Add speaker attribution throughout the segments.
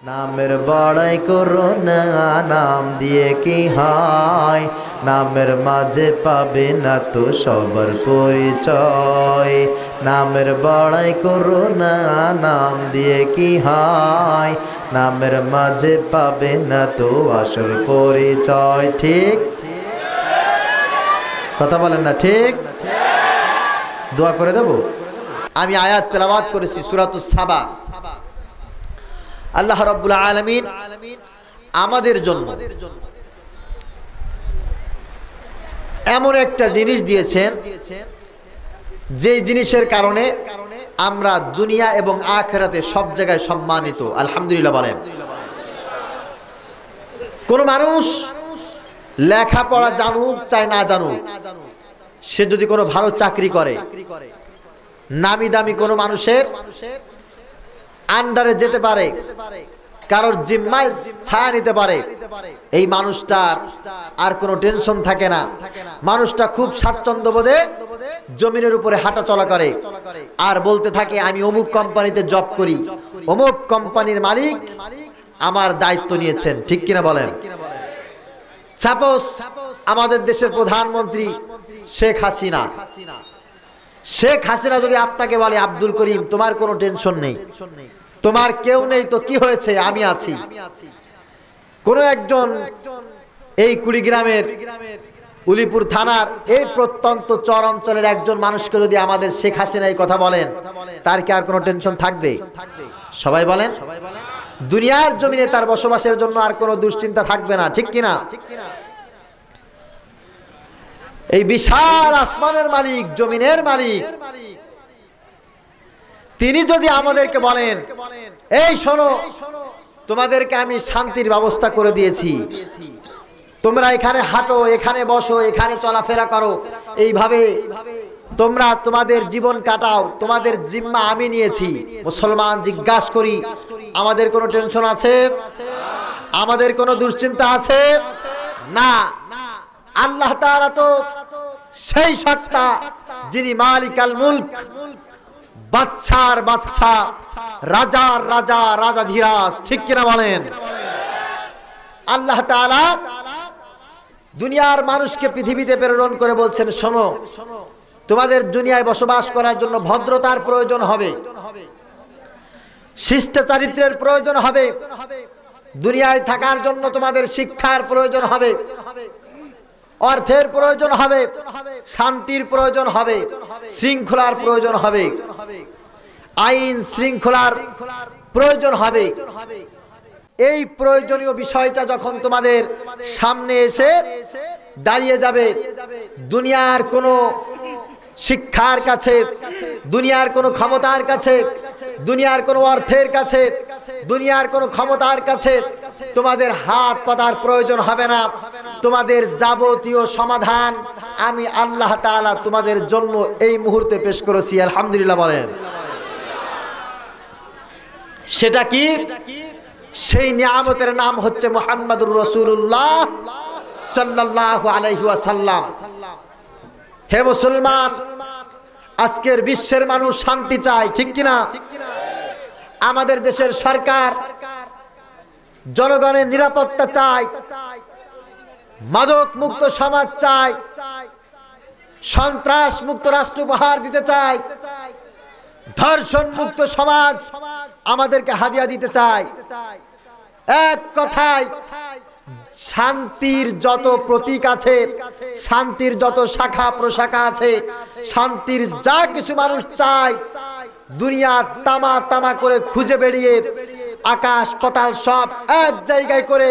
Speaker 1: নামের বড়াই করো না, নাম দিয়ে কি হয়? নামের মাঝে পাবে না তো সবার পরিচয়। নামের বড়াই করো না, নাম দিয়ে কি হয়? নামের মাঝে পাবে না তো আসল পরিচয়। ঠিক কথা বলেন না? ঠিক। দোয়া করে দেব। আমি আয়াত তেলাওয়াত করেছি সূরাতুস সাবা। আল্লাহ রাব্বুল আলামিন আমাদের জন্য এমন একটা জিনিস দিয়েছেন যে জিনিসের কারণে আমরা দুনিয়া এবং আখিরাতে সব জায়গায় সম্মানিত। আলহামদুলিল্লাহ বলেন। কোন মানুষ লেখাপড়া জানুক চাই না জানুক, সে যদি কোনো ভালো চাকরি করে, নামি দামি কোনো মানুষের আন্ডারে যেতে পারে, কারোর জিম্মায় ছায়া নিতে পারে, এই মানুষটার আর কোনো টেনশন থাকে না। মানুষটা খুব স্বাচ্ছন্দ্য বোধে জমিনের উপরে হাঁটা চলা করে আর বলতে থাকে আমি অমুক কোম্পানিতে জব করি, অমুক কোম্পানির মালিক আমার দায়িত্ব নিয়েছেন। ঠিক কিনা বলেন? সাপোজ আমাদের দেশের প্রধানমন্ত্রী শেখ হাসিনা, শেখ হাসিনা যদি আপনাকে বলে আব্দুল করিম তোমার কোনো টেনশন নেই, তোমার কেউ নেই তো কি হয়েছে, আমি আছি। কোন একজন এই কুড়িগ্রামের উলিপুর থানার এই প্রত্যন্ত চর অঞ্চলের একজন মানুষকে যদি আমাদের শেখ হাসিনা এই কথা বলেন, তার কি আর কোনো টেনশন থাকবে? সবাই বলেন। দুনিয়ার জমিনে তার বসবাসের জন্য আর কোনো দুশ্চিন্তা থাকবে না। ঠিক কিনা? এই বিশাল আসমানের মালিক, জমিনের মালিক, তিনি যদি আমাদেরকে বলেন এই শোনো তোমাদেরকে আমি শান্তির ব্যবস্থা করে দিয়েছি, তোমরা এখানে হাঁটো, এখানে বসো, এখানে চলাফেরা করো, এইভাবে তোমরা তোমাদের জীবন কাটাও, তোমাদের জিম্মা আমি নিয়েছি। মুসলমান জিজ্ঞাসা করি আমাদের কোনো টেনশন আছে? আমাদের কোনো দুশ্চিন্তা আছে? না। আল্লাহ তাআলা তো সেই সত্তা যিনি মালিকাল মুলক, বাদশার বাদশা, রাজার রাজা, রাজাধীরাজ। ঠিক কিনা বলেন? আল্লাহ তাআলা দুনিয়ার মানুষকে পৃথিবীতে প্রেরণ করে বলছেন শোনো তোমাদের দুনিয়ায় বসবাস করার জন্য ভদ্রতার প্রয়োজন হবে, শিষ্টাচারিত্রের প্রয়োজন হবে, দুনিয়ায় থাকার জন্য তোমাদের শিক্ষার প্রয়োজন হবে, অর্থের প্রয়োজন হবে, শান্তির প্রয়োজন হবে, শৃঙ্খলার প্রয়োজন হবে, আইন শৃঙ্খলার প্রয়োজন হবে। এই প্রয়োজনীয় বিষয়টা যখন তোমাদের সামনে এসে দাঁড়িয়ে যাবে, দুনিয়ার কোনো শিক্ষার কাছে, দুনিয়ার কোনো ক্ষমতার কাছে, দুনিয়ার কোনো অর্থের কাছে, দুনিয়ার কোনো ক্ষমতার কাছে তোমাদের হাত পাতার প্রয়োজন হবে না। তোমাদের যাবতীয় সমাধান আমি আল্লাহ তাআলা তোমাদের জন্য এই মুহূর্তে পেশ করেছি। আলহামদুলিল্লাহ বলেন। সেটা কি? সেই নিয়ামতের নাম হচ্ছে মুহাম্মাদুর রাসূলুল্লাহ সাল্লাল্লাহু আলাইহি ওয়াসাল্লাম। হে মুসলমান, আজকের বিশ্বের মানুষ শান্তি চায়। ঠিক কিনা? আমাদের দেশের সরকার জনগণের নিরাপত্তা চায়, মাদক মুক্ত সমাজ চায়, সন্ত্রাস মুক্ত রাষ্ট্র উপহার দিতে চায়, ধর্ষণ মুক্ত সমাজ আমাদেরকে হাদিয়া দিতে চায়। এক কথায় শান্তির যত প্রতীক আছে, শান্তির যত শাখা প্রশাখা আছে, শান্তির যা কিছু মানুষ চায়, দুনিয়া তামা তামা করে খুঁজে বেরিয়ে আকাশ পাতাল সব এক জায়গায় করে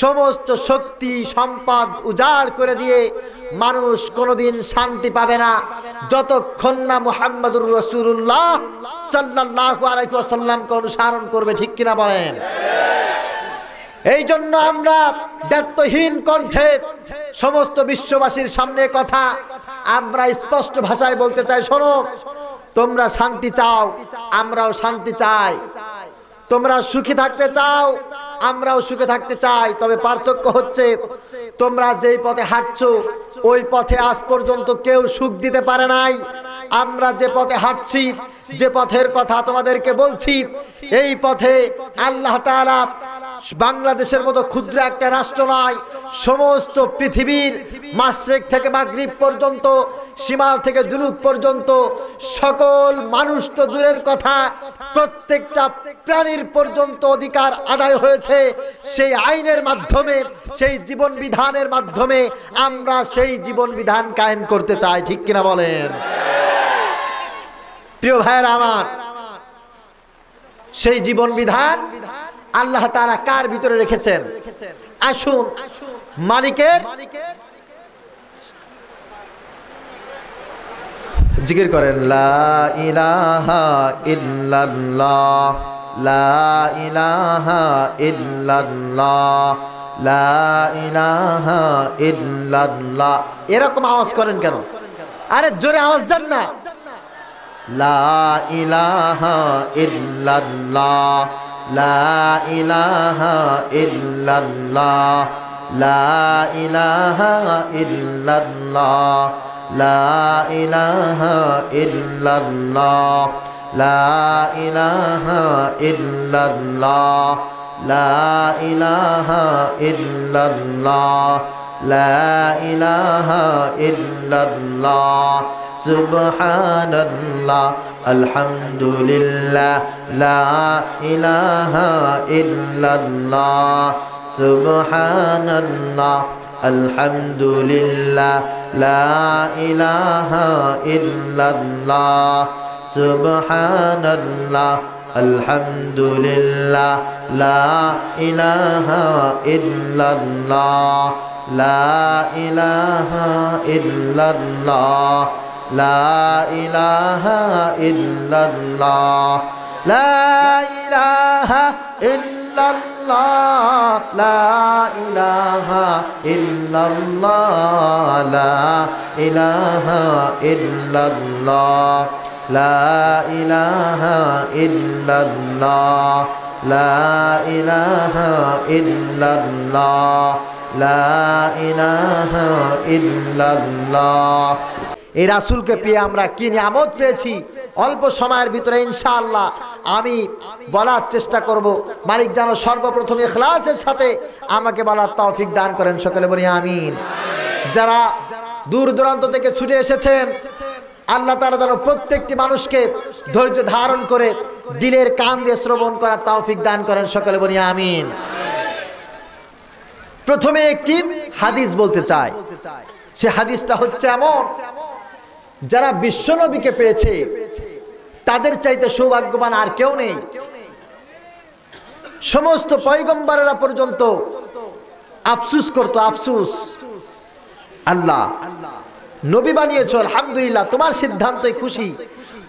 Speaker 1: সমস্ত শক্তি সম্পদ উজাড় করে দিয়ে মানুষ কোনোদিন শান্তি পাবে না যতক্ষণ না মুহাম্মাদুর রাসূলুল্লাহ সাল্লাল্লাহু আলাইহি ওয়াসাল্লামকে অনুসরণ করবে। ঠিক কিনা বলেন? এই জন্য আমরা দায়িত্বহীন কণ্ঠে সমস্ত বিশ্ববাসীর সামনে কথা আমরা স্পষ্ট ভাষায় বলতে চাই, শোনো তোমরা শান্তি চাও, আমরাও শান্তি চাই। তোমরা সুখী থাকতে চাও, আমরাও সুখে থাকতে চাই। তবে পার্থক্য হচ্ছে তোমরা যেই পথে হাঁটছো ওই পথে আজ পর্যন্ত কেউ সুখ দিতে পারে নাই, আমরা যে পথে হাঁটছি, যে পথের কথা তোমাদেরকে বলছি, এই পথে আল্লাহ তাআলা বাংলাদেশের মতো ক্ষুদ্র একটা রাষ্ট্র নয়, সমস্ত পৃথিবীর মাশরিক থেকে মাগরিব পর্যন্ত, শিমাল থেকে জুনুব পর্যন্ত সকল মানুষ তো দূরের কথা, প্রত্যেকটা প্রাণীর পর্যন্ত অধিকার আদায় হয়েছে। সেই আইনের মাধ্যমে, সেই জীবন বিধানের মাধ্যমে আমরা সেই জীবন বিধান কায়েম করতে চাই, ঠিক কিনা বলেন? প্রিয় ভাইয়েরা আমার, সেই জীবন বিধান আল্লাহ তাআলা কার ভিতরে রেখেছেন? আসুন মালিকের জিকির করেন, লা ইলাহা ইল্লাল্লাহ, লা ইলাহা ইল্লাল্লাহ, লা ইলাহা ইল্লাল্লাহ। এরকম আওয়াজ করেন কেন? আরে জোরে আওয়াজ দেন না। লা ইলাহা ইল্লাল্লাহ, লা ইলাহা ইল্লাল্লাহ, লা ইলাহা ইল্লাল্লাহ, লা ইলাহা ইল্লাল্লাহ, লা ইলাহা ইল্লাল্লাহ, লা ইলাহা ইল্লাল্লাহ, লা ইলাহা ইল্লাল্লাহ, সুবহানাল্লাহ, আলহামদুলিল্লাহ, লা ইলাহা ইল্লাল্লাহ, সুবহানাল্লাহ, আলহামদুলিল্লাহ, লা ইলাহা ইল্লাল্লাহ, সুবহানাল্লাহ, আলহামদুলিল্লাহ, লা ইলাহা ইল্লাল্লাহ, লা ইলাহা ইল্লাল্লাহ, লা ইলাহা ইল্লাল্লাহ, লা ইলাহা ইল্লাল্লাহ, লা ইলাহা ইল্লাল্লাহ, লা ইলাহা ইল্লাল্লাহ, লা ইলাহা ইল্লাল্লাহ, লা ইলাহা ইল্লাল্লাহ, লা ইলাহা ইল্লাল্লাহ। এই রাসূলকে পেয়ে আমরা কি নিয়ামত পেয়েছি! অল্প সময়ের ভিতরে ইনশাআল্লাহ আমি বলার চেষ্টা করব। মালিক যেন সর্বপ্রথম ইখলাসের সাথে আমাকে বলার তৌফিক দান করেন, সকলে বলি আমিন। যারা দূর দূরান্ত থেকে ছুটে এসেছেন, আল্লাহ তাআলা যেন প্রত্যেকটি মানুষকে ধৈর্য ধারণ করে দিলের কান দিয়ে শ্রবণ করার তৌফিক দান করেন, সকলে বলি আমিন। প্রথমে একটি হাদিস বলতে চাই। সে হাদিসটা হচ্ছে এমন, যারা বিশ্বনবীকে পেয়েছে তাদের চাইতে সৌভাগ্যবান আর কেউ নেই। সমস্ত পয়গম্বরেরা পর্যন্ত আফসোস করত, আফসোস, আল্লাহ নবী বানিয়েছ, আলহামদুলিল্লাহ, তোমার সিদ্ধান্তই খুশি,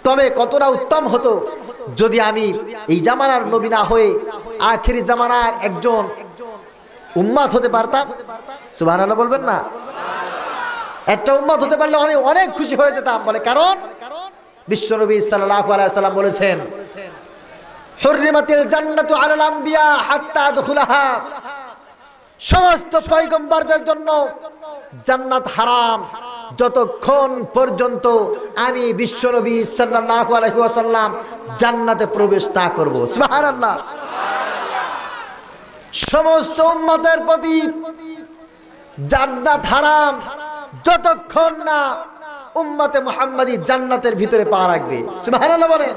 Speaker 1: তবে কতটা উত্তম হতো যদি আমি এই জামানার নবী না হয়ে আখিরি জামানার একজন উম্মত হতে পারতাম। সুবহানাল্লাহ বলবেন না? একটা উম্মত হতে পারলে অনেক অনেক খুশি হয়ে যেতাম। বলে কারণ বিশ্বনবী সাল্লাল্লাহু আলাইহি ওয়াসাল্লাম বলেছেন, হুররিমাতিল জান্নাতু আলাল আমবিয়া হাত্তা আদখুলাহা, সমস্ত পয়গম্বরদের জন্য জান্নাত হারাম যতক্ষণ পর্যন্ত আমি বিশ্বনবী সাল্লাল্লাহু আলাইহি ওয়াসাল্লাম জান্নাতে প্রবেশ না করব। সুবহানাল্লাহ। সমস্ত উম্মতের প্রতি জান্নাত হারাম যতক্ষণ না উম্মতে মুহাম্মাদি জান্নাতের ভিতরে পা রাখবে। সুবহানাল্লাহ বলেন।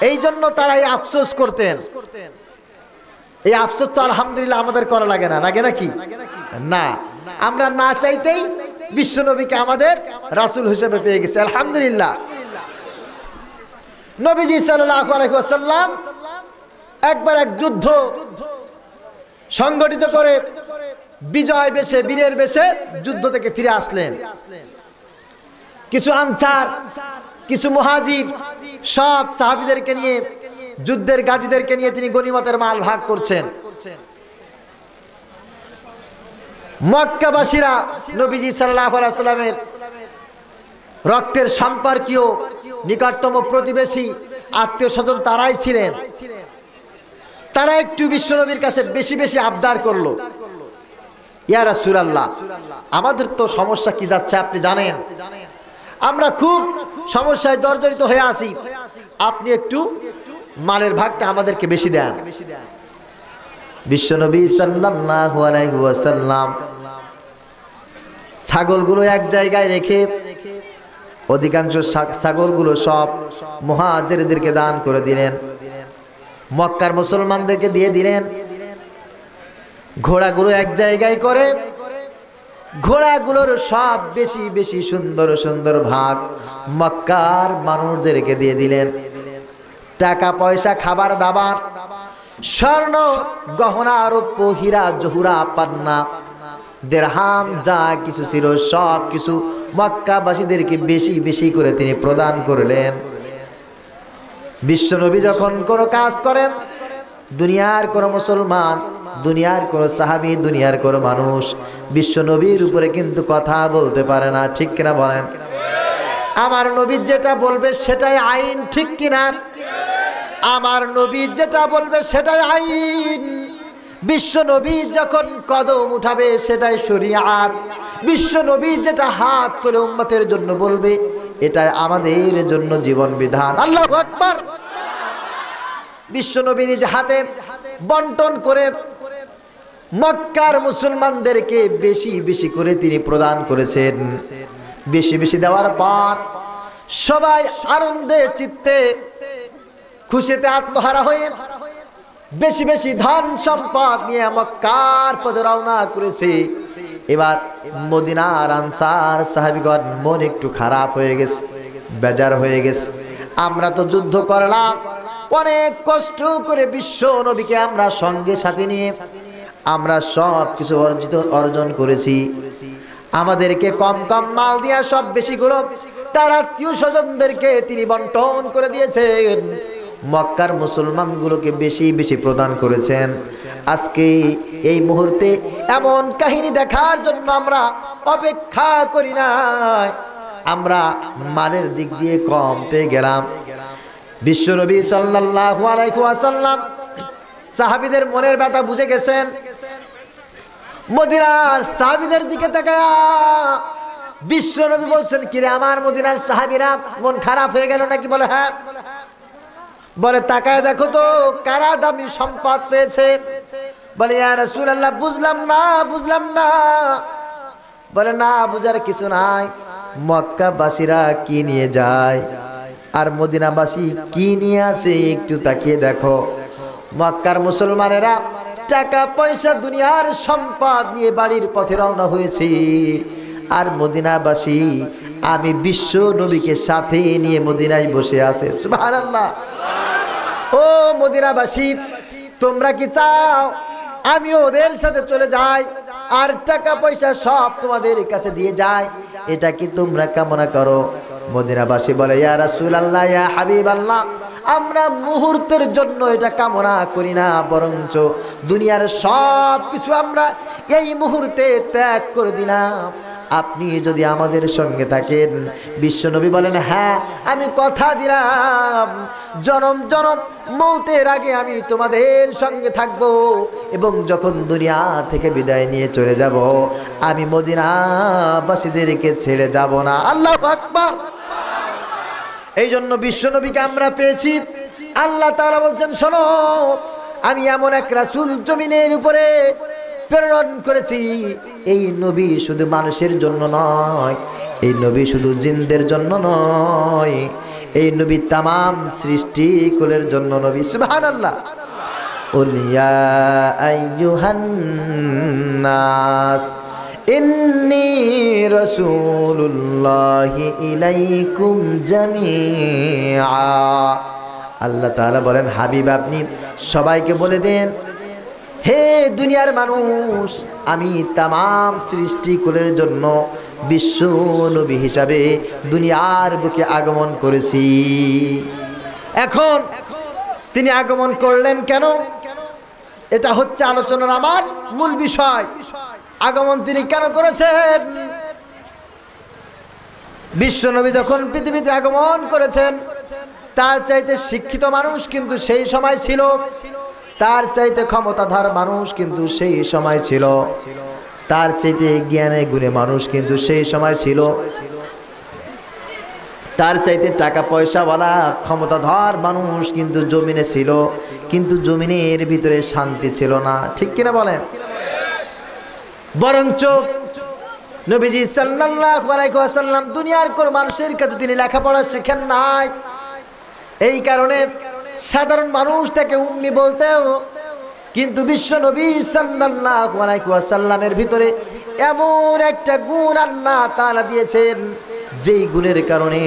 Speaker 1: এই জন্য তারা এই আফসোস করতেন। এই আফসোস তো আলহামদুলিল্লাহ আমাদের করা লাগে না, লাগে নাকি? না, আমরা না চাইতেই বিশ্বনবীকে আমাদের রাসূল হিসেবে পেয়ে গেছি, আলহামদুলিল্লাহ। নবীজি সাল্লাল্লাহু আলাইহি ওয়াসাল্লাম একবার এক যুদ্ধ সংগঠিত করে বিজয় বেশে, বীরের বেশে যুদ্ধ থেকে ফিরে আসলেন। কিছু আনসার, কিছু মুহাজির, সব সাহাবীদেরকে নিয়ে, যুদ্ধের গাজীদেরকে নিয়ে তিনি গনিমতের মাল ভাগ করছেন। মক্কাবাসীরা নবীজি সাল্লাল্লাহু আলাইহি ওয়াসাল্লামের রক্তের সম্পর্কীয়, নিকটতম প্রতিবেশী, আত্মীয় স্বজন তারাই ছিলেন। তারা একটু বিশ্বনবীর কাছে বেশি বেশি আবদার করলো, ইয়া রাসূলুল্লাহ, আমাদের তো সমস্যা কি যাচ্ছে আপনি জানেন, আমরা খুব সমস্যায় জর্জরিত হয়ে আছি, আপনি একটু মালের ভাগটা আমাদেরকে বেশি দেন। বিশ্বনবী সাল্লাল্লাহু আলাইহি ওয়াসাল্লাম ছাগলগুলো এক জায়গায় রেখে অধিকাংশ ছাগলগুলো সব মুহাজিরদেরকে দান করে দিলেন, মক্কার মুসলমানদেরকে দিয়ে দিলেন। ঘোড়াগুলো এক জায়গায় করে ঘোড়াগুলোর সব বেশি বেশি সুন্দর সুন্দর ভাগ মক্কার মানুষদেরকে দিয়ে দিলেন। টাকা পয়সা, খাবার দাবার, স্বর্ণ গহনা, রৌপ্য, হীরা জহুরা, পান্না, দিরহাম যা কিছু ছিল সব কিছু মক্কাবাসীদেরকে বেশি বেশি করে তিনি প্রদান করলেন। বিশ্বনবী যখন কোনো কাজ করেন, দুনিয়ার কোনো মুসলমান, দুনিয়ার কোনো সাহাবী, দুনিয়ার কোনো মানুষ বিশ্বনবীর উপরে কিন্তু কথা বলতে পারে না, ঠিক কিনা বলেন? আমার নবী যেটা বলবে সেটাই আইন, ঠিক কিনা? আমার নবী যেটা বলবে সেটাই আইন। বিশ্বনবী যখন কদম উঠাবে সেটাই শরিয়াত। বিশ্বনবী যেটা হাত তুলে উম্মতের জন্য বলবে এটাই আমাদের জন্য জীবন বিধান। আল্লাহু আকবার। বিশ্বনবী নিজ হাতে বন্টন করে মক্কার মুসলমানদেরকে বেশি বেশি করে তিনি প্রদান করেছেন। বেশি বেশি দেওয়ার পর সবাই আনন্দে চিত্তে খুশিতে আত্মহারা হয়ে বেশি বেশি ধন সম্পদ নিয়ে মক্কার পথে রওনা করেছে। এবার মদিনার আনসার সাহাবীগণ মন একটু খারাপ হয়ে গেছে, বেজার হয়ে গেছে। আমরা তো যুদ্ধ করলাম, অনেক কষ্ট করে বিশ্ব নবীকে আমরা সঙ্গে সাথে নিয়ে আমরা সব কিছু অর্জন করেছি। আমাদেরকে কম কম মাল দিয়া সব বেশিগুলো তার আত্মীয় স্বজনদেরকে তিনি বন্টন করে দিয়েছেন। মক্কার মুসলমানগুলোকে বেশি বেশি প্রদান করেছেন। আজকে এই মুহূর্তে এমন কাহিনী দেখার জন্য আমরা অপেক্ষা করি না, আমরা মালের দিক দিয়ে কম পেয়ে গেলাম। বিশ্বনবী সাল্লাল্লাহু আলাইহি ওয়াসাল্লাম সাহাবীদের মনের ব্যথা বুঝে গেছেন। মদিনার সাহাবীদের দিকে তাকায়া বিশ্বনবী বলছেন, কিরে আমার মদিনার সাহাবীরা মন খারাপ হয়ে গেল নাকি? বলে হ্যাঁ। বলে তাকায় দেখো তো কারা দামি সম্পদ পেয়েছে। বলে ইয়া রাসূলুল্লাহ বুঝলাম না। বলে না বুঝার কিছু নাই, মক্কাবাসীরা কি নিয়ে যায় আর মদিনাবাসী কি নিয়ে আছে একটু তাকিয়ে দেখো। মক্কার মুসলমানেরা টাকা পয়সা দুনিয়ার সম্পদ নিয়ে বাড়ির পথে রওনা হয়েছে, আর মদিনাবাসী আমি বিশ্ব নবীকে সাথে নিয়ে মদিনায় বসে আছে। সুবহানাল্লাহ। ও মদিনাবাসী, তোমরা কি চাও আমি ওদের সাথে চলে যাই আর টাকা পয়সা সব তোমাদের কাছে দিয়ে যায়? এটা কি তোমরা কামনা করো? মদিনাবাসী বলে ইয়া রাসূলুল্লাহ, ইয়া হাবিবাল্লাহ, আমরা মুহূর্তের জন্য এটা কামনা করি না, বরঞ্চ দুনিয়ার সব কিছু আমরা এই মুহূর্তে ত্যাগ করে দিলাম, আপনি যদি আমাদের সঙ্গে থাকেন। বিশ্বনবী বলেন হ্যাঁ, আমি কথা দিলাম জনম জনম মৌতের আগে আমি তোমাদের সঙ্গে থাকব, এবং যখন দুনিয়া থেকে বিদায় নিয়ে চলে যাব আমি মদিনাবাসীদেরকে ছেড়ে যাব না। আল্লাহু আকবার। এই জন্য বিশ্বনবীকে আমরা পেয়েছি। আল্লাহ তাআলা বলছেন, শোনো আমি এমন এক রাসূল জমিনের উপরে প্রেরণ করেছি, এই নবী শুধু মানুষের জন্য নয়, এই নবী শুধু জিনদের জন্য নয়, এই নবী তামাম সৃষ্টি কুলের জন্য নবী। সুবহানাল্লাহ। উলিয়া আইয়ুহান নাস ইন্নী রাসূলুল্লাহি ইলাইকুম জামিআ। আল্লাহ তাআলা বলেন, হাবিব আপনি সবাইকে বলে দেন, হে দুনিয়ার মানুষ, আমি তামাম সৃষ্টিকুলের জন্য বিশ্ব নবী হিসাবে দুনিয়ার বুকে আগমন করেছি। এখন তিনি আগমন করলেন কেন? এটা হচ্ছে আলোচনার আমার মূল বিষয়। আগমন তিনি কেন করেছেন? বিশ্ব নবী যখন পৃথিবীতে আগমন করেছেন, তার চাইতে শিক্ষিত মানুষ কিন্তু সেই সময় ছিল, তার চাইতে ক্ষমতাধর মানুষ কিন্তু সেই সময় ছিল, তার চাইতে জ্ঞানে গুণে মানুষ কিন্তু সেই সময় ছিল। তার চাইতে টাকা পয়সাওয়ালা ক্ষমতাধর মানুষ কিন্তু জমিনে ছিল, কিন্তু জমিনের ভিতরে শান্তি ছিল না। ঠিক কিনা বলেন? বরঞ্চ নবীজি সাল্লাল্লাহু আলাইহি ওয়াসাল্লাম দুনিয়ার কোন মানুষের কাছে তিনি লেখাপড়া শেখেন নাই। এই কারণে সাধারণ মানুষ তাকে উম্মি বলতেও, কিন্তু বিশ্ব নবী সাল্লাল্লাহু আলাইহি ওয়াসাল্লামের ভিতরে এমন একটা গুণ আল্লাহ তাআলা দিয়েছেন, যেই গুণের কারণে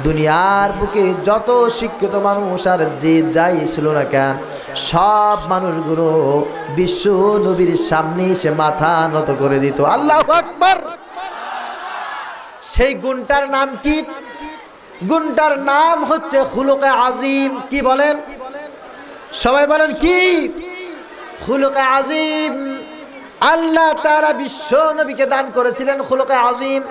Speaker 1: দুনিয়ার বুকে যত শিক্ষিত মানুষ আর যে যাই ছিল না কেন, সব মানুষগুলো বিশ্ব নবীর সামনে এসে মাথা নত করে দিত। আল্লাহু আকবার। সেই গুণটার নাম কি? গুণটার নাম হচ্ছে খুলুকে আজিম। কি বলেন? সবাই বলেন কি? খুলুকে আজিম। আল্লাহ তাআলা বিশ্ব নবীকে দান করেছিলেন খুলুকে আজিম।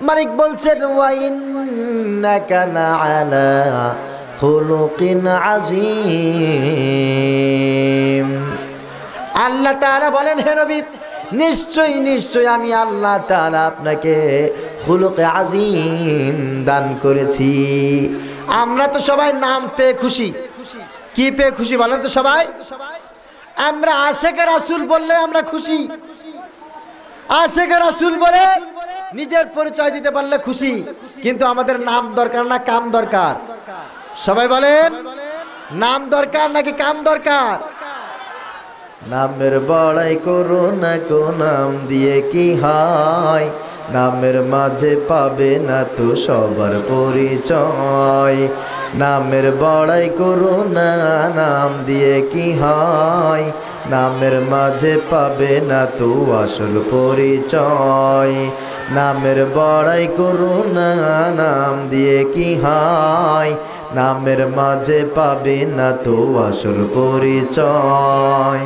Speaker 1: মালিক বলছেন ওয়া ইন্নাকা লাআলা খুলুকিন আজিম। আল্লাহ তাআলা বলেন, হে নবী, নিশ্চয়ই নিশ্চয়ই আমি আল্লাহ তাআলা আপনাকে খুলুকে আজিম দান করেছি। আমরা তো সবাই নাম পেয়ে খুশি। কি পেয়ে খুশি বলেন তো সবাই? আমরা আশেকে রাসূল বললে আমরা খুশি। আশেকে রাসূল বলে নিজের পরিচয় দিতে পারলে খুশি। কিন্তু আমাদের নাম দরকার না কাম দরকার? সবাই বলেন, নাম দরকার নাকি কাম দরকার? নামের বড়াই করো না, কো নাম দিয়ে কি হয়? নামের মাঝে পাবে না তো সবার পরিচয়। নামের বড়াই করো না, নাম দিয়ে কি হয়? নামের মাঝে পাবে না তো আসল পরিচয়। নামের বড়াই করো না, নাম দিয়ে কি হয়? নামের মাঝে পাবে না তো আসল পরিচয়।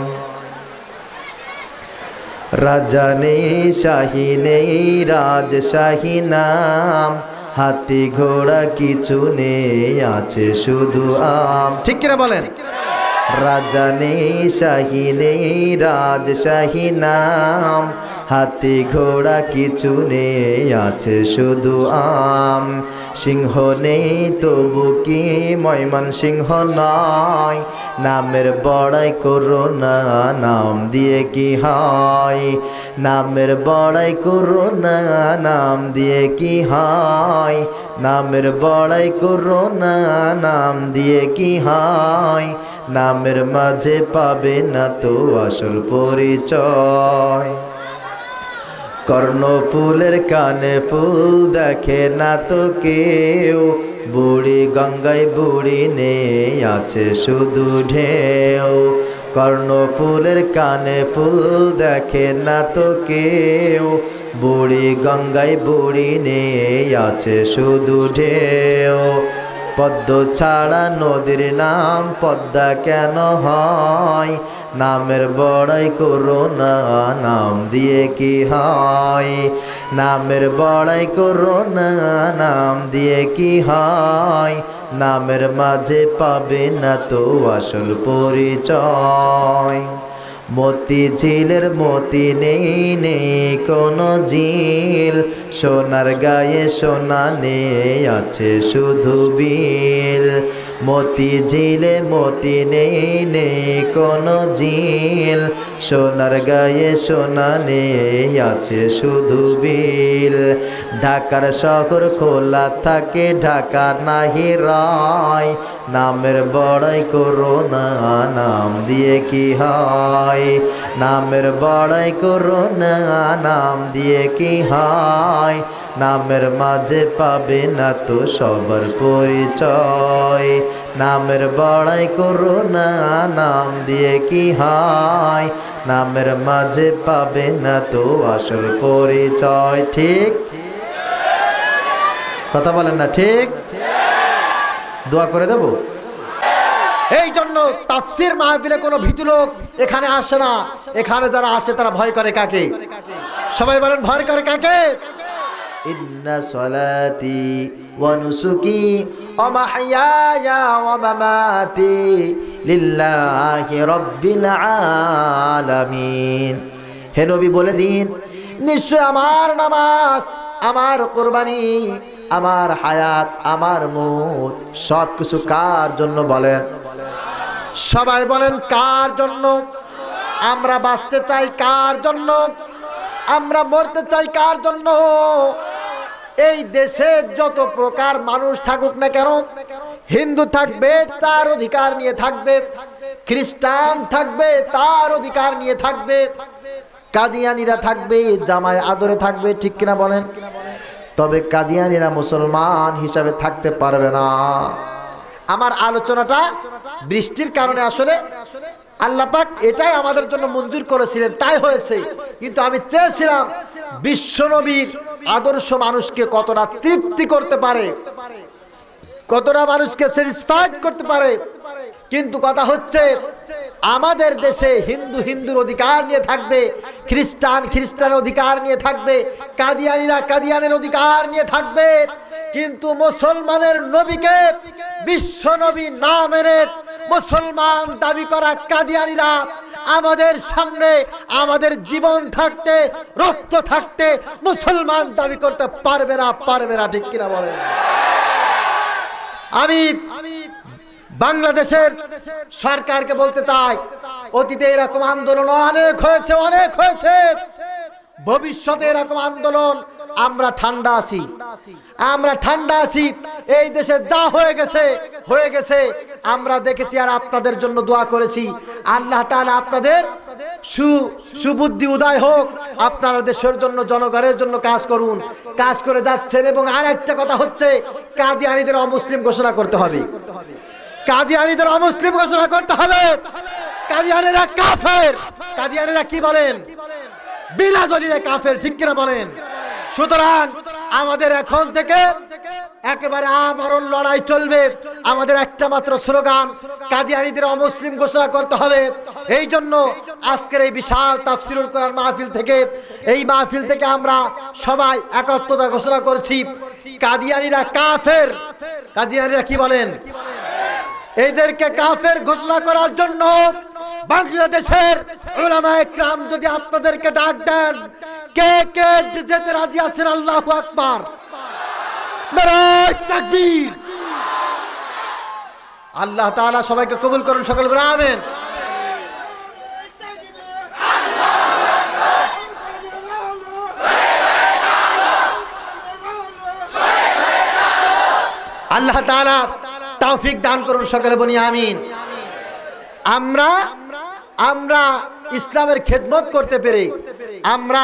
Speaker 1: রাজা নেই, শাহী নেই, রাজশাহী নাম, হাতি ঘোড়া কিছু নেই, আছে শুধু আম। ঠিক কিনা বলেন? রাজা নেই, শাহী নেই, রাজশাহী নাম, হাতি ঘোড়া কিছু নেই, আছে শুধু আম। সিংহ নেই তবু কি ময়মনসিংহ নয়? নামের বড়াই করো না, নাম দিয়ে কি হয়? নামের বড়াই করো না, নাম দিয়ে কি হয়? নামের বড়াই করো না, নাম দিয়ে কি হয়? নামের মাঝে পাবে না তো আসল পরিচয়। কর্ণফুলের কানে ফুল দেখে না তো কেউ, বুড়ি গঙ্গায় বুড়ি নেই, আছে শুধু ঢেউ। কর্ণফুলের কানে ফুল দেখে না তো কেউ, বুড়ি গঙ্গায় বুড়ি নেই, আছে শুধু ঢেউ। পদ্ম ছাড়া নদীর নাম পদ্মা কেন হয়? নামের বড়াই করো না, নাম দিয়ে কি হয়? নামের বড়াই করো না, নাম দিয়ে কি হয়? নামের মাঝে পাবে না তো আসল পরিচয়। মতি ঝিলের মতি নেই, নেই কোনো ঝিল, সোনার গায়ে সোনা নেই, আছে শুধু বিল। মতি ঝিলে মতি নেই, নেই কোনো ঝিল, সোনার গায়ে সোনা নেই, আছে শুধু বিল। ঢাকার শহর খোলা থাকে, ঢাকা নাহি রয়। নামের বড়াই করো না, নাম দিয়ে কি হয়? নামের বড়াই করো না, নাম দিয়ে কি হয়? নামের মাঝে পাবে না তো সবার পরিচয়। নামের বড়াই করো না, নাম দিয়ে কি হয়? নামের মাঝে পাবে না তো আসল পরিচয়। ঠিক কথা বলেন না? ঠিক। দোয়া করে দেব। এই জন্য তাফসীর মাহফিলে কোনো ভীতু লোক এখানে আসে না। এখানে যারা আসে তারা ভয় করে কাকে? সবাই বলেন, ভয় করে কাকে? ইন্না সলাতি ওয়া নুসুকি ওয়া মাহইয়ায়া ওয়া মামাতি লিল্লাহি রাব্বিল আলামিন। হে নবী বলে দিন, নিশ্চয় আমার নামাজ, আমার কুরবানি, আমার হায়াত, আমার মউত সবকিছু কার জন্য বলেন? সবাই বলেন কার জন্য? আমরা বাঁচতে চাই কার জন্য? আমরা মরতে চাই কার জন্য? এই দেশে যত প্রকার মানুষ থাকুক না কেন, হিন্দু থাকবে তার অধিকার নিয়ে থাকবে, খ্রিস্টান থাকবে তার অধিকার নিয়ে থাকবে, কাদিয়ানিরা থাকবে জামায় আদরে থাকবে, ঠিক কিনা বলেন? তবে কাদিয়ানিরা মুসলমান হিসাবে থাকতে পারবে না। আমার আলোচনাটা বৃষ্টির কারণে আসলে আল্লাহ পাক এটাই আমাদের জন্য মঞ্জুর করেছিলেন, তাই হয়েছে। কিন্তু আমি চেয়েছিলাম বিশ্বনবীর আদর্শ মানুষকে কতটা তৃপ্তি করতে পারে, কতটা মানুষকে স্যাটিসফাইড করতে পারে। কিন্তু কথা হচ্ছে আমাদের দেশে হিন্দু হিন্দুর অধিকার নিয়ে থাকবে, খ্রিস্টান খ্রিস্টানের অধিকার নিয়ে থাকবে, কাদিয়ানিরা কাদিয়ানের অধিকার নিয়ে থাকবে। কিন্তু মুসলমানের নবীকে বিশ্ব নবী না মেনে মুসলমান দাবি করা কাদিয়ানিরা আমাদের সামনে আমাদের জীবন থাকতে রক্ত থাকতে মুসলমান দাবি করতে পারবে না, পারবে না, ঠিক কিনা বলেন? আমি বাংলাদেশের সরকারকে বলতে চাই, অতীতে এরকম আন্দোলন অনেক হয়েছে, অনেক হয়েছে, ভবিষ্যতে এরকম আন্দোলন আমরা ঠান্ডা আছি, আমরা ঠান্ডা আছি। এই দেশে যা হয়ে গেছে হয়ে গেছে, আমরা দেখেছি আর আপনাদের জন্য দোয়া করেছি। আল্লাহ তাআলা আপনাদের সুবুদ্ধি উদয় হোক, আপনারা দেশের জন্য জনগণের জন্য কাজ করুন, কাজ করে যাচ্ছেন। এবং আর একটা কথা হচ্ছে, কাদিয়ানীদের অমুসলিম ঘোষণা করতে হবে, কাদিয়ানীদের অমুসলিম ঘোষণা করতে হবে। কাদিয়ানীরা কাফের, কাদিয়ানীরা কি বলেন? বিনা দলিলে কাফের, ঠিক কিনা বলেন? সুতরাং আমাদের এখন থেকে একেবারে আমরণ লড়াই চলবে। আমাদের একটা মাত্র স্লোগান, কাদিয়ানীদের অমুসলিম ঘোষণা করতে হবে। এই জন্য আজকের এই বিশাল তাফসিরুল কোরআন মাহফিল থেকে, এই মাহফিল থেকে আমরা সবাই একত্রতা ঘোষণা করছি, কাদিয়ানীরা কাফের। কাদিয়ানীরা কি বলেন? এদেরকে কাফের ঘোষণা করার জন্য বাংলাদেশের উলামায়ে কিরাম যদি আপনাদেরকে ডাক দেন, কে কে যেতে রাজি আছেন? আল্লাহু আকবার, নারায়ে তাকবীর। আল্লাহ তাআলা সবাইকে কবুল করুন, সকলে বলেন আমিন। আল্লাহ তাআলা তৌফিক দান করুন, সকলে বলি আমিন। আমরা ইসলামের খেদমত করতে পেরে, আমরা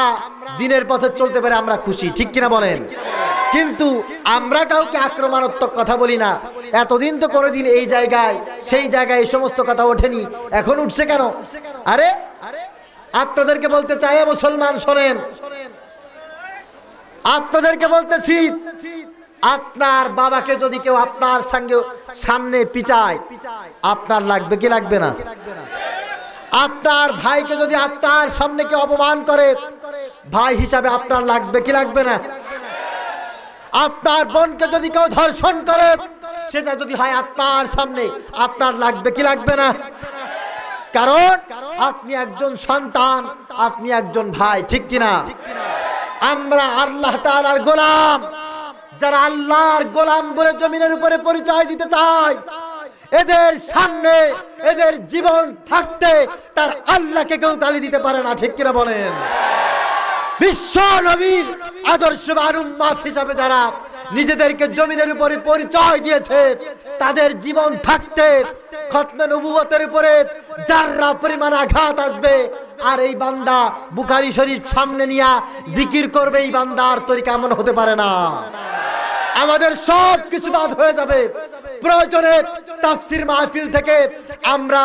Speaker 1: দিনের পথে চলতে পেরে আমরা খুশি, ঠিক কিনা বলেন? কিন্তু আমরা কাউকে আক্রমণাত্মক কথা বলি না। এতদিন তো কোনোদিন এই জায়গায় সেই জায়গায় এই সমস্ত কথা ওঠেনি, এখন উঠছে কেন? আরে আপনাদেরকে বলতে চাই, মুসলমান শোনেন, আপনাদেরকে বলতেছি, আপনার বাবাকে যদি কেউ আপনার সামনে পিটায়, আপনার লাগবে কি লাগবে না? আপনার ভাইকে যদি আপনার সামনে কেউ অপমান করে, ভাই হিসাবে আপনার লাগবে কি লাগবে না? আপনার বোনকে যদি কেউ ধর্ষণ করে, সেটা যদি হয় আপনার সামনে, আপনার লাগবে কি লাগবে না? কারণ আপনি একজন সন্তান, আপনি একজন ভাই, ঠিক কিনা? আমরা আল্লাহ তাআলার গোলাম, যারা আল্লাহর গোলাম বলে জমিনের উপরে পরিচয় দিতে চায়, এদের সামনে এদের জীবন থাকতে তার আল্লাহকে কেউ গালি দিতে পারে না, ঠিক কিনা বলেন? বিশ্ব নবীর আদর্শবান উম্মত হিসাবে যারা নিজেদেরকে জমিনের উপরে পরিচয় দিয়েছে, তাদের জীবন থাকতে খতমে নবুয়তের উপরে যাররা পরিমাণ আঘাত আসবে, আর এই বান্দা বুখারী শরীফ সামনে নিয়ে জিকির করবে, এই বান্দার তরিকা এমন হতে পারে না। আমাদের সব কিছু বাদ হয়ে যাবে। প্রয়োজনে তাফসীর মাহফিল থেকে আমরা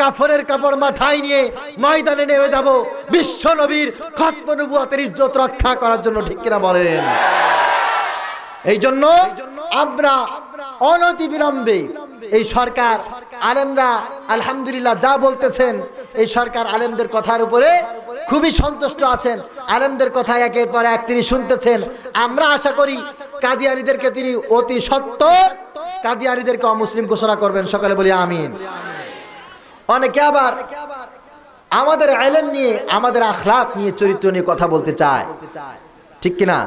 Speaker 1: কাফনের কাপড় মাথায় নিয়ে ময়দানে নেমে যাব, বিশ্ব নবীর খতমে নবুয়তের ইজ্জত রক্ষা করার জন্য, ঠিক কিনা বলেন? এই জন্য আমরা অনতি বিলম্বে এই সরকার আলেমরা আলহামদুলিল্লাহ যা বলতেছেন, এই সরকার আলেমদের কথার উপরে খুবই সন্তুষ্ট আছেন, আলেমদের কথা একের পর এক তিনি শুনতেছেন। আমরা আশা করি কাদিয়ানীদেরকে তিনি অতি সত্বর কাদিয়ানীদেরকে অমুসলিম ঘোষণা করবেন, সকলে বলি আমিন। অনেকে আবার আমাদের ইলম নিয়ে, আমাদের আখলাক নিয়ে, চরিত্র নিয়ে কথা বলতে চায়। ঠিক কিনা?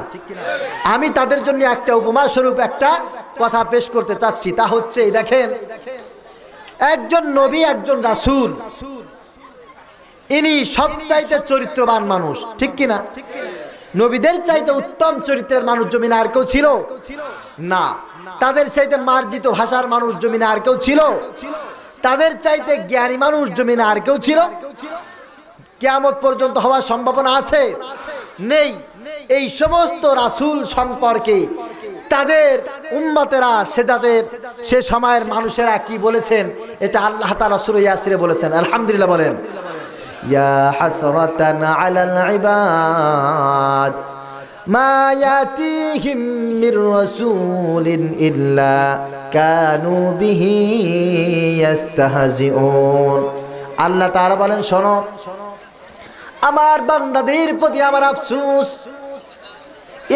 Speaker 1: আমি তাদের জন্য একটা উপমা স্বরূপ একটা কথা পেশ করতে চাচ্ছি, তা হচ্ছে দেখেন, একজন নবী, একজন রাসূল, ইনি সবচাইতে চরিত্রবান মানুষ, ঠিক কিনা? নবীদের চাইতে উত্তম চরিত্রের মানুষ জমিনে আর কেউ ছিল না। তাদের চাইতে মার্জিত ভাষার মানুষ জমিনে আর কেউ ছিল? তাদের চাইতে জ্ঞানী মানুষ জমিনে আর কেউ ছিল? কিয়ামত পর্যন্ত হওয়ার সম্ভাবনা আছে? নেই। এই সমস্ত রাসূল সম্পর্কে তাদের উম্মতেরা, সে সময়ের মানুষেরা কি বলেছেন, এটা আল্লাহ তাআলা সূরা ইয়াসিনে বলেছেন। আলহামদুলিল্লাহ বলেন। ইয়া হাসরাতান আলাল ইবাদ মা ইয়াতিহিম মির রাসূলিন ইল্লা কানু বিহি ইস্তাহজিউন। আল্লাহ তাআলা বলেন, শোনো, আমার বান্দাদের প্রতি আমার আফসোস,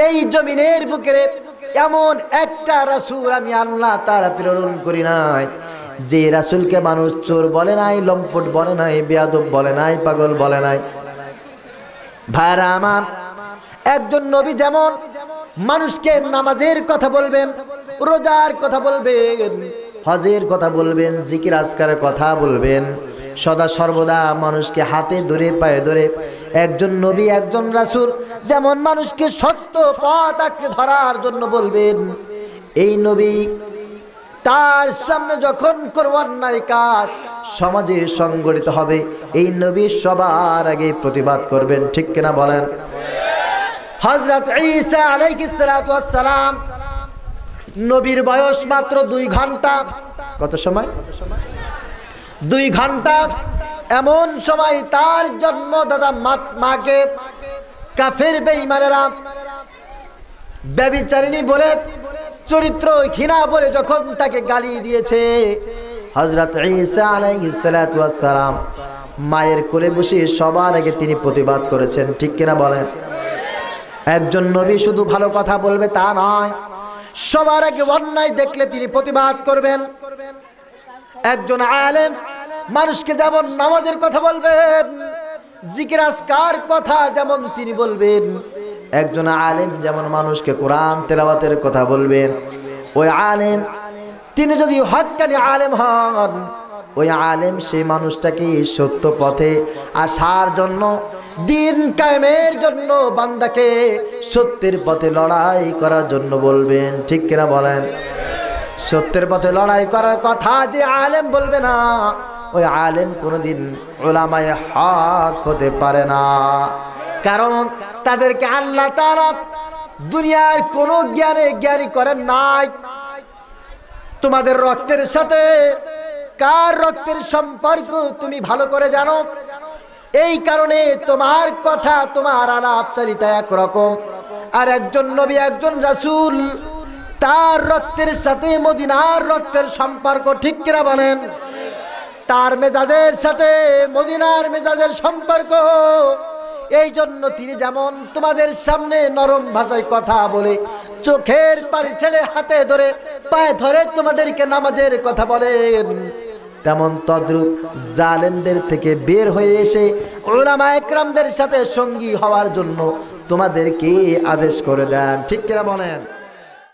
Speaker 1: এই জমিনের বুকে এমন একটা রাসূল আমি আল্লাহ তাআলা প্রেরণ করি নাই, যে রাসূলকে মানুষ চোর বলে নাই, লম্পট বলে নাই, বেয়াদব বলে নাই, পাগল বলে নাই। ভাইরা আমার, একজন নবী যেমন মানুষকে নামাজের কথা বলবেন, রোজার কথা বলবেন, হজের কথা বলবেন, জিকির আজকারের কথা বলবেন, সদা সর্বদা মানুষকে হাতে ধরে পায়ে ধরে, একজন নবী, একজন রাসূল যেমন মানুষকে সত্য পথ আঁকড়ে ধরার জন্য বলবেন, এই নবী তার সামনে যখন কোনো অন্যায় কাজ সমাজে সংগঠিত হবে, এই নবী সবার আগে প্রতিবাদ করবেন, ঠিক কিনা বলেন? হযরত ঈসা আলাইহিস সালাতু ওয়াস সালাম, নবীর বয়স মাত্র 2 ঘন্টা। কত সময়? 2 ঘন্টা। এমন সময় তার জন্মদাতা মাকে কাফের বেঈমানেরা ব্যভিচারিণী বলে, চরিত্র ঘৃণা বলে যখন তাকে গালি দিয়েছে, হযরত ঈসা আলাইহিস সালাতু ওয়াস সালাম মায়ের কোলে বসে সবার আগে তিনি প্রতিবাদ করেছেন, ঠিক কিনা বলেন? একজন নবী শুধু ভালো কথা বলবে তা নয়, সবার আগে অন্যায় দেখলে তিনি প্রতিবাদ করবেন। একজন আলেম মানুষকে যেমন নামাজের কথা বলবেন, জিকির আজকার কথা যেমন তিনি বলবেন, একজন আলেম যেমন মানুষকে কোরআন তেলাওয়াতের কথা বলবেন, ওই আলেম তিনি যদি হক্কানি আলেম হন, ওই আলেম সেই মানুষটাকে সত্য পথে আসার জন্য, দিন কায়েমের জন্য, বান্দাকে সত্যের পথে লড়াই করার জন্য বলবেন, ঠিক কিনা বলেন? সত্যের পথে লড়াই করার কথা যে আলেম বলবে না, ওই আলেম কোনোদিন উলামায়ে হক হতে পারে না। কারণ তাদেরকে আল্লাহ তাআলা দুনিয়ার কোনো জ্ঞানে জ্ঞানী করেন নাই। তোমাদের রক্তের সাথে কার রক্তের সম্পর্ক তুমি ভালো করে জানো, এই কারণে তোমার কথা, তোমার আলাপচারিতা একরকম। আর একজন নবী, একজন রাসূল, তার রক্তের সাথে মদিনার রক্তের সম্পর্ক, ঠিক কিনা বলেন? তার মেজাজের সাথে মদিনার মেজাজের সম্পর্ক। এই জন্য তিনি যেমন তোমাদের সামনে নরম ভাষায় কথা বলে, চোখের পানি ছেড়ে হাতে ধরে পায়ে ধরে তোমাদেরকে নামাজের কথা বলেন, তেমন তদ্রূপ জালেমদের থেকে বের হয়ে এসে উলামায়ে কেরামদের সাথে সঙ্গী হওয়ার জন্য তোমাদেরকে আদেশ করে দেন, ঠিক কিনা বলেন?